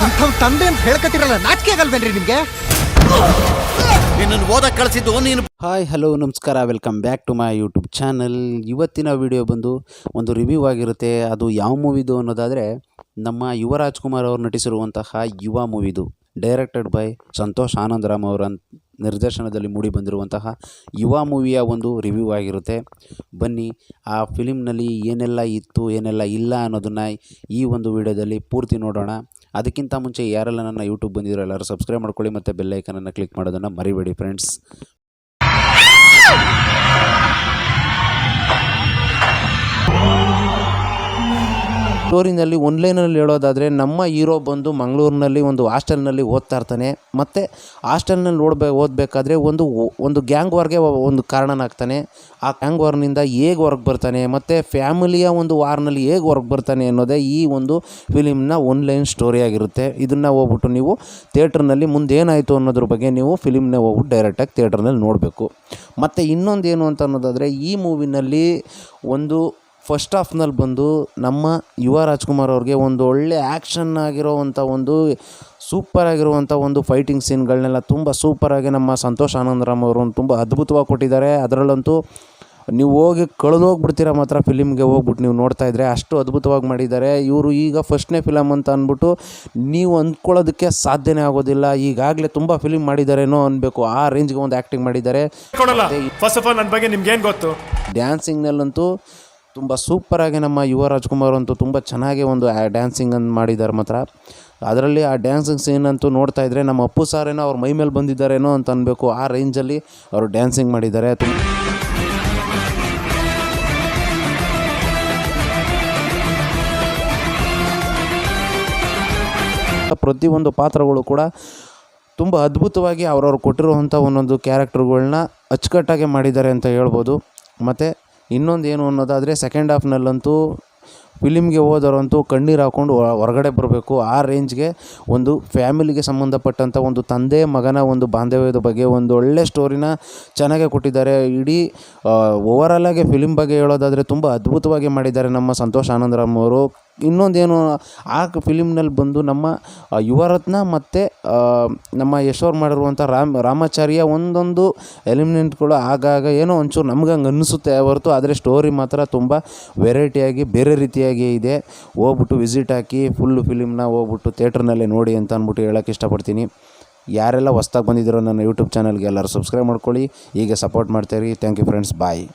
ಇಂಥವ್ ತಂದೆ ಅಂತ ಹೇಳ್ಕತ್ತಿರಲ್ಲ, ನಾಚಿಕೆ ಆಗಲ್ವೇನ್ರಿ ನಿಮ್ಗೆ? ನಿನ್ನನ್ನು ಓದಕ್ಕೆ ಕಳಿಸಿದ್ದು ನೀನು. ಹಾಯ್ ಹಲೋ ನಮಸ್ಕಾರ, welcome back to my YouTube channel. ಇವತ್ತಿನ ವಿಡಿಯೋ ಬಂದು ಒಂದು ರಿವ್ಯೂ ಆಗಿರುತ್ತೆ. ಅದು ಯಾವ ಮೂವಿದು ಅನ್ನೋದಾದರೆ, ನಮ್ಮ ಯುವ ರಾಜ್ಕುಮಾರ್ ಅವರು ನಟಿಸಿರುವಂತಹ ಯುವ ಮೂವಿದು, ಡೈರೆಕ್ಟೆಡ್ ಬೈ ಸಂತೋಷ್ ಆನಂದರಾಮ್ ಅವರ ನಿರ್ದೇಶನದಲ್ಲಿ ಮೂಡಿ ಬಂದಿರುವಂತಹ ಯುವ ಮೂವಿಯ ಒಂದು ರಿವ್ಯೂ ಆಗಿರುತ್ತೆ. ಬನ್ನಿ, ಆ ಫಿಲಿಮ್ನಲ್ಲಿ ಏನೆಲ್ಲ ಇತ್ತು ಏನೆಲ್ಲ ಇಲ್ಲ ಅನ್ನೋದನ್ನು ಈ ಒಂದು ವಿಡಿಯೋದಲ್ಲಿ ಪೂರ್ತಿ ನೋಡೋಣ. ಅದಕ್ಕಿಂತ ಮುಂಚೆ ಯಾರೆಲ್ಲ ನನ್ನ ಯೂಟ್ಯೂಬ್ ಬಂದಿರೋ ಎಲ್ಲರೂ ಸಬ್ಸ್ಕ್ರೈಬ್ ಮಾಡ್ಕೊಳ್ಳಿ ಮತ್ತು ಬೆಲ್ ಐಕನನ್ನು ಕ್ಲಿಕ್ ಮಾಡೋದನ್ನು ಮರಿಬೇಡಿ ಫ್ರೆಂಡ್ಸ್. ಸ್ಟೋರಿನಲ್ಲಿ ಒನ್ಲೈನಲ್ಲಿ ಹೇಳೋದಾದರೆ, ನಮ್ಮ ಹೀರೋ ಬಂದು ಮಂಗಳೂರಿನಲ್ಲಿ ಒಂದು ಹಾಸ್ಟೆಲ್ನಲ್ಲಿ ಓದ್ತಾ ಇರ್ತಾನೆ. ಮತ್ತು ಹಾಸ್ಟೆಲ್ನಲ್ಲಿ ಓದಬೇಕಾದ್ರೆ ಒಂದು ಗ್ಯಾಂಗ್ ವಾರ್ಗೆ ಒಂದು ಕಾರಣನಾಗ್ತಾನೆ. ಆ ಗ್ಯಾಂಗ್ ವಾರ್ನಿಂದ ಹೇಗೆ ಹೊರಗೆ ಬರ್ತಾನೆ ಮತ್ತು ಫ್ಯಾಮಿಲಿಯ ಒಂದು ವಾರ್ನಲ್ಲಿ ಹೇಗೆ ಹೊರಗೆ ಬರ್ತಾನೆ ಅನ್ನೋದೇ ಈ ಒಂದು ಫಿಲಿಮ್ನ ಒನ್ಲೈನ್ ಸ್ಟೋರಿ ಆಗಿರುತ್ತೆ. ಇದನ್ನು ಹೋಗ್ಬಿಟ್ಟು ನೀವು ಥಿಯೇಟ್ರ್ನಲ್ಲಿ ಮುಂದೇನಾಯಿತು ಅನ್ನೋದ್ರ ಬಗ್ಗೆ ನೀವು ಫಿಲಿಮ್ನ ಹೋಗ್ಬಿಟ್ಟು ಡೈರೆಕ್ಟಾಗಿ ಥಿಯೇಟ್ರ್ನಲ್ಲಿ ನೋಡಬೇಕು. ಮತ್ತು ಇನ್ನೊಂದೇನು ಅಂತ ಅನ್ನೋದಾದರೆ, ಈ ಮೂವಿನಲ್ಲಿ ಒಂದು ಫಸ್ಟ್ ಹಾಫ್ನಲ್ಲಿ ಬಂದು ನಮ್ಮ ಯುವ ರಾಜ್ಕುಮಾರ್ ಅವ್ರಿಗೆ ಒಂದು ಒಳ್ಳೆ ಆ್ಯಕ್ಷನ್ ಆಗಿರೋವಂಥ ಒಂದು ಸೂಪರಾಗಿರುವಂಥ ಒಂದು ಫೈಟಿಂಗ್ ಸೀನ್ಗಳನ್ನೆಲ್ಲ ತುಂಬ ಸೂಪರಾಗಿ ನಮ್ಮ ಸಂತೋಷ್ ಆನಂದರಾಮ್ ಅವರು ತುಂಬ ಅದ್ಭುತವಾಗಿ ಕೊಟ್ಟಿದ್ದಾರೆ. ಅದರಲ್ಲಂತೂ ನೀವು ಹೋಗಿ ಕಳೆದೋಗ್ಬಿಡ್ತೀರ ಮಾತ್ರ ಫಿಲಿಮ್ಗೆ ಹೋಗ್ಬಿಟ್ಟು ನೀವು ನೋಡ್ತಾಯಿದ್ರೆ, ಅಷ್ಟು ಅದ್ಭುತವಾಗಿ ಮಾಡಿದ್ದಾರೆ. ಇವರು ಈಗ ಫಸ್ಟ್ನೇ ಫಿಲಮ್ ಅಂತ ಅಂದ್ಬಿಟ್ಟು ನೀವು ಅಂದ್ಕೊಳ್ಳೋದಕ್ಕೆ ಸಾಧ್ಯನೇ ಆಗೋದಿಲ್ಲ. ಈಗಾಗಲೇ ತುಂಬ ಫಿಲಿಮ್ ಮಾಡಿದ್ದಾರೇನೋ ಅನ್ಬೇಕು, ಆ ರೇಂಜ್ಗೆ ಒಂದು ಆ್ಯಕ್ಟಿಂಗ್ ಮಾಡಿದ್ದಾರೆ. ಫಸ್ಟ್ ಆಫ್ ಆಲ್ ನನ್ನ ಬಗ್ಗೆ ನಿಮ್ಗೇನು ಗೊತ್ತು? ಡ್ಯಾನ್ಸಿಂಗ್ನಲ್ಲಂತೂ ತುಂಬ ಸೂಪರಾಗಿ ನಮ್ಮ ಯುವ ರಾಜ್ಕುಮಾರ್ ಅಂತೂ ತುಂಬ ಚೆನ್ನಾಗಿ ಒಂದು ಡ್ಯಾನ್ಸಿಂಗನ್ನು ಮಾಡಿದ್ದಾರೆ ಮಾತ್ರ. ಅದರಲ್ಲಿ ಆ ಡ್ಯಾನ್ಸಿಂಗ್ ಸೀನ್ ಅಂತೂ ನೋಡ್ತಾ ಇದ್ದರೆ ನಮ್ಮ ಅಪ್ಪು ಸಾರೇನೋ ಅವ್ರ ಮೈ ಮೇಲೆ ಬಂದಿದ್ದಾರೇನೋ ಅಂತ ಅನ್ಬೇಕು, ಆ ರೇಂಜಲ್ಲಿ ಅವರು ಡ್ಯಾನ್ಸಿಂಗ್ ಮಾಡಿದ್ದಾರೆ. ಪ್ರತಿಯೊಂದು ಪಾತ್ರಗಳು ಕೂಡ ತುಂಬ ಅದ್ಭುತವಾಗಿ ಅವ್ರವ್ರು ಕೊಟ್ಟಿರುವಂಥ ಒಂದೊಂದು ಕ್ಯಾರೆಕ್ಟರ್ಗಳನ್ನ ಅಚ್ಚುಕಟ್ಟಾಗಿ ಮಾಡಿದ್ದಾರೆ ಅಂತ ಹೇಳ್ಬೋದು. ಮತ್ತು ಇನ್ನೊಂದು ಏನು ಅನ್ನೋದಾದರೆ, ಸೆಕೆಂಡ್ ಹಾಫ್ನಲ್ಲಂತೂ ಫಿಲಿಮ್ಗೆ ಹೋದವರಂತೂ ಕಣ್ಣೀರು ಹಾಕ್ಕೊಂಡು ಹೊರಗಡೆ ಬರಬೇಕು. ಆ ರೇಂಜ್ಗೆ ಒಂದು ಫ್ಯಾಮಿಲಿಗೆ ಸಂಬಂಧಪಟ್ಟಂಥ ಒಂದು ತಂದೆ ಮಗನ ಒಂದು ಬಾಂಧವ್ಯದ ಬಗ್ಗೆ ಒಂದು ಒಳ್ಳೆ ಸ್ಟೋರಿನ ಚೆನ್ನಾಗೇ ಕೊಟ್ಟಿದ್ದಾರೆ. ಇಡೀ ಓವರಾಲಾಗಿ ಫಿಲಿಮ್ ಬಗ್ಗೆ ಹೇಳೋದಾದರೆ ತುಂಬ ಅದ್ಭುತವಾಗಿ ಮಾಡಿದ್ದಾರೆ ನಮ್ಮ ಸಂತೋಷ್ ಆನಂದರಾಮ್ ಅವರು. ಇನ್ನೊಂದೇನು, ಆ ಫಿಲಿಮ್ನಲ್ಲಿ ಬಂದು ನಮ್ಮ ಯುವರತ್ನ ಮತ್ತು ನಮ್ಮ ಯಶೋರ್ ಮಾಡಿರುವಂಥ ರಾಮಾಚಾರ್ಯ ಒಂದೊಂದು ಎಲಿಮೆಂಟ್ಗಳು ಆಗಾಗ ಏನೋ ಒಂಚೂರು ನಮ್ಗೆ ಹಂಗೆ ಅನ್ನಿಸುತ್ತೆ ಹೊರತು, ಆದರೆ ಸ್ಟೋರಿ ಮಾತ್ರ ತುಂಬ ವೆರೈಟಿಯಾಗಿ ಬೇರೆ ರೀತಿಯಾಗಿ ಇದೆ. ಹೋಗ್ಬಿಟ್ಟು ವಿಸಿಟ್ ಹಾಕಿ ಫುಲ್ಲು ಫಿಲಿಮ್ನ ಹೋಗ್ಬಿಟ್ಟು ಥಿಯೇಟ್ರ್ನಲ್ಲೇ ನೋಡಿ ಅಂತ ಅಂದ್ಬಿಟ್ಟು ಹೇಳೋಕ್ಕೆ ಇಷ್ಟಪಡ್ತೀನಿ. ಯಾರೆಲ್ಲ ಹೊಸ್ದಾಗಿ ಬಂದಿದ್ದೀರೋ ನನ್ನ ಯೂಟ್ಯೂಬ್ ಚಾನಲ್ಗೆ ಎಲ್ಲರೂ ಸಬ್ಸ್ಕ್ರೈಬ್ ಮಾಡ್ಕೊಳ್ಳಿ, ಹೀಗೆ ಸಪೋರ್ಟ್ ಮಾಡ್ತಾಯಿರಿ. Thank you friends, bye.